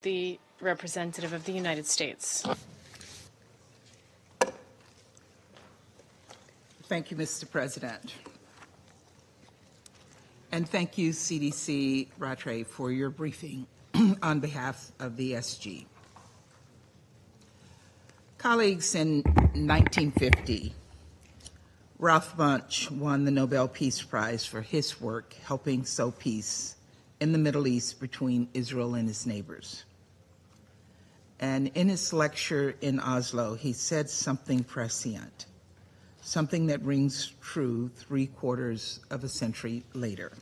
The representative of the United States. Thank you, Mr. President. And thank you, CDC Rattray, for your briefing on behalf of the SG. Colleagues, in 1950, Ralph Bunche won the Nobel Peace Prize for his work helping sow peace in the Middle East between Israel and its neighbors. And in his lecture in Oslo, he said something prescient, something that rings true 3/4 of a century later.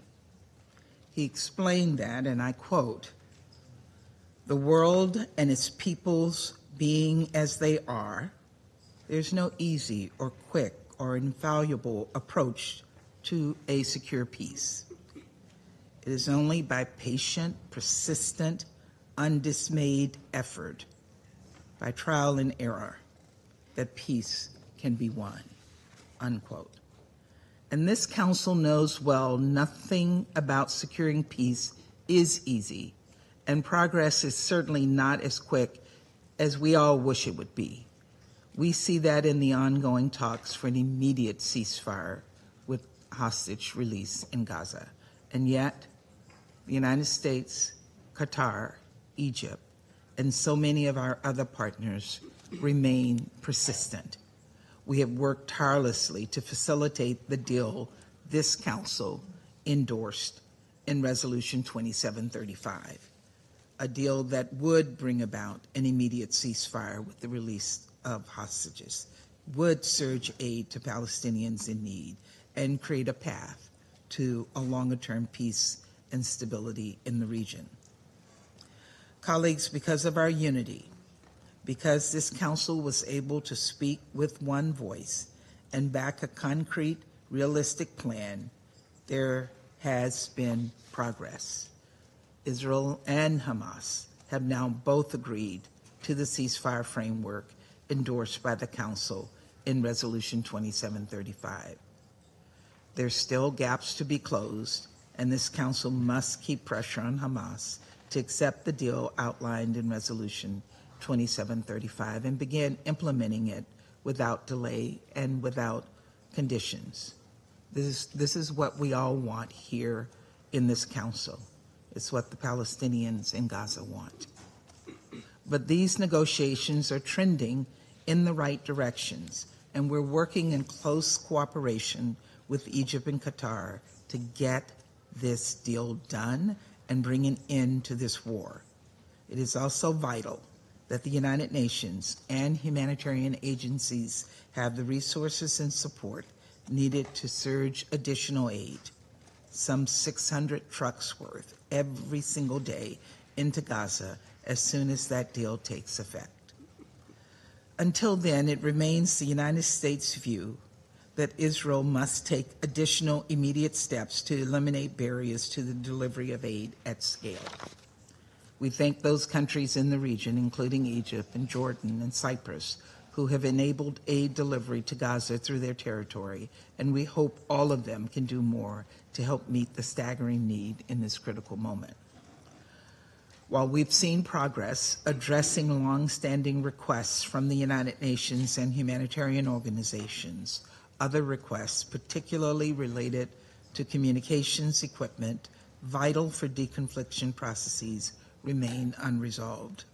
He explained that, and I quote, "The world and its peoples being as they are, there's no easy or quick or infallible approach to a secure peace. It is only by patient, persistent, undismayed effort, by trial and error, that peace can be won," unquote. And this council knows well nothing about securing peace is easy, and progress is certainly not as quick as we all wish it would be. We see that in the ongoing talks for an immediate ceasefire with hostage release in Gaza. And yet, the United States, Qatar, Egypt, and so many of our other partners remain persistent. We have worked tirelessly to facilitate the deal this Council endorsed in Resolution 2735, a deal that would bring about an immediate ceasefire with the release of hostages, would surge aid to Palestinians in need, and create a path to a longer-term peace and stability in the region. Colleagues, because of our unity, because this council was able to speak with one voice and back a concrete, realistic plan, there has been progress. Israel and Hamas have now both agreed to the ceasefire framework endorsed by the Council in Resolution 2735. There's still gaps to be closed, and this Council must keep pressure on Hamas to accept the deal outlined in Resolution 2735 and begin implementing it without delay and without conditions. This is what we all want here in this Council. It's what the Palestinians in Gaza want. But these negotiations are trending in the right directions, and we're working in close cooperation with Egypt and Qatar to get this deal done and bring an end to this war. It is also vital that the United Nations and humanitarian agencies have the resources and support needed to surge additional aid, some 600 trucks worth every single day, into Gaza as soon as that deal takes effect. Until then, it remains the United States' view that Israel must take additional immediate steps to eliminate barriers to the delivery of aid at scale. We thank those countries in the region, including Egypt and Jordan and Cyprus, who have enabled aid delivery to Gaza through their territory, and we hope all of them can do more to help meet the staggering need in this critical moment. While we've seen progress addressing long-standing requests from the United Nations and humanitarian organizations, other requests, particularly related to communications equipment vital for deconfliction processes, remain unresolved.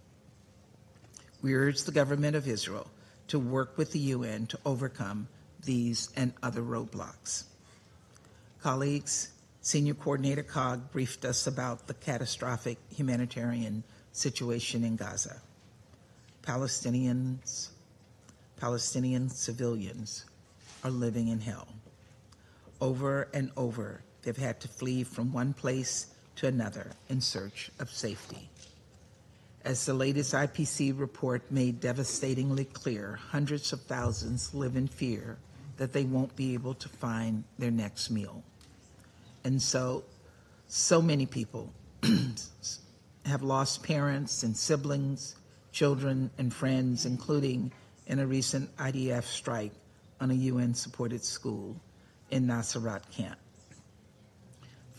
We urge the government of Israel to work with the UN to overcome these and other roadblocks. Colleagues, Senior Coordinator Cog briefed us about the catastrophic humanitarian situation in Gaza. Palestinian civilians are living in hell. Over and over, they've had to flee from one place to another in search of safety. As the latest IPC report made devastatingly clear, hundreds of thousands live in fear that they won't be able to find their next meal. And so many people have lost parents and siblings, children and friends, including in a recent IDF strike on a UN-supported school in Nasiriyah camp.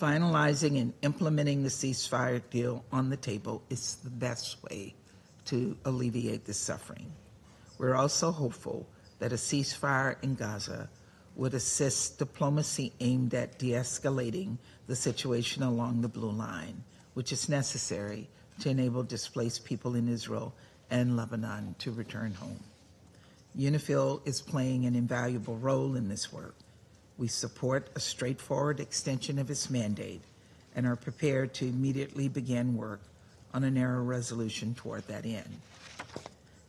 Finalizing and implementing the ceasefire deal on the table is the best way to alleviate this suffering. We're also hopeful that a ceasefire in Gaza would assist diplomacy aimed at de-escalating the situation along the Blue Line, which is necessary to enable displaced people in Israel and Lebanon to return home. UNIFIL is playing an invaluable role in this work. We support a straightforward extension of its mandate and are prepared to immediately begin work on a narrow resolution toward that end.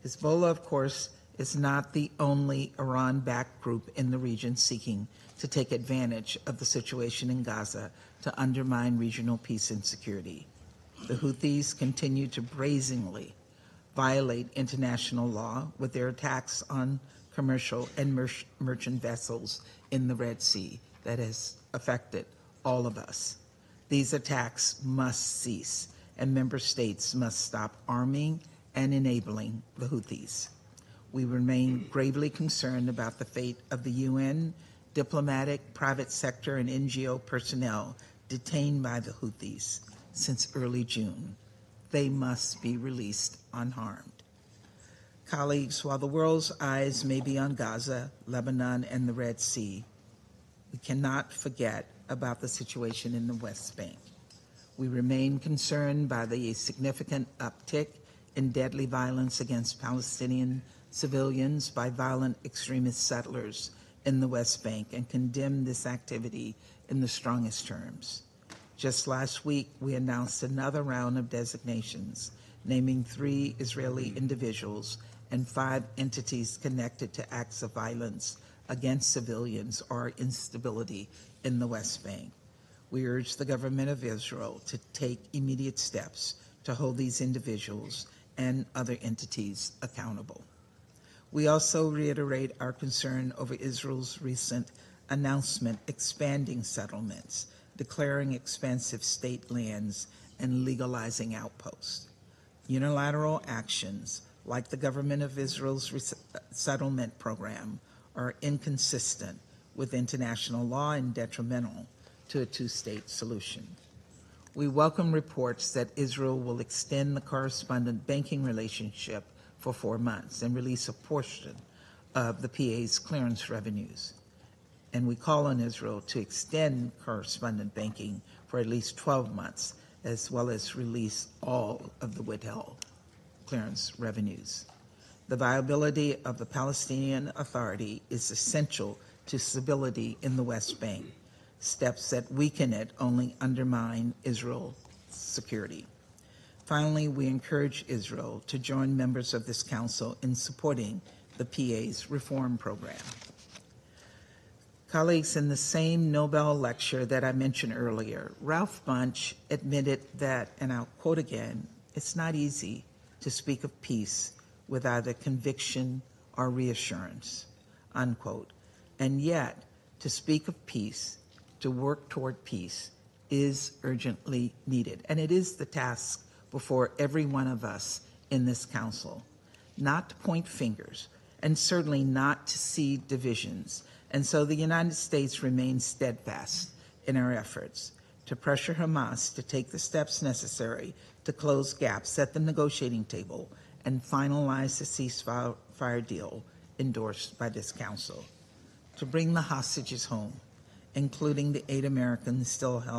Hezbollah, of course, is not the only Iran-backed group in the region seeking to take advantage of the situation in Gaza to undermine regional peace and security. The Houthis continue to brazenly violate international law with their attacks on commercial and merchant vessels in the Red Sea that has affected all of us. These attacks must cease, and member states must stop arming and enabling the Houthis. We remain gravely concerned about the fate of the UN, diplomatic, private sector, and NGO personnel detained by the Houthis since early June. They must be released unharmed. Colleagues, while the world's eyes may be on Gaza, Lebanon, and the Red Sea, we cannot forget about the situation in the West Bank. We remain concerned by the significant uptick in deadly violence against Palestinian civilians by violent extremist settlers in the West Bank and condemn this activity in the strongest terms. Just last week, we announced another round of designations, naming 3 Israeli individuals and 5 entities connected to acts of violence against civilians or instability in the West Bank. We urge the government of Israel to take immediate steps to hold these individuals and other entities accountable. We also reiterate our concern over Israel's recent announcement expanding settlements, declaring expansive state lands, and legalizing outposts. Unilateral actions, like the government of Israel's settlement program, are inconsistent with international law and detrimental to a 2-state solution. We welcome reports that Israel will extend the correspondent banking relationship for 4 months and release a portion of the PA's clearance revenues. And we call on Israel to extend correspondent banking for at least 12 months, as well as release all of the withheld clearance revenues. The viability of the Palestinian Authority is essential to stability in the West Bank. Steps that weaken it only undermine Israel's security. Finally, we encourage Israel to join members of this council in supporting the PA's reform program. Colleagues, in the same Nobel lecture that I mentioned earlier, Ralph Bunche admitted that, and I'll quote again, "It's not easy to speak of peace with either conviction or reassurance," unquote. And yet, to speak of peace, to work toward peace, is urgently needed. And it is the task before every one of us in this council, not to point fingers, and certainly not to seed divisions. And so the United States remains steadfast in our efforts to pressure Hamas to take the steps necessary to close gaps at the negotiating table and finalize the ceasefire deal endorsed by this council, to bring the hostages home, including the 8 Americans still held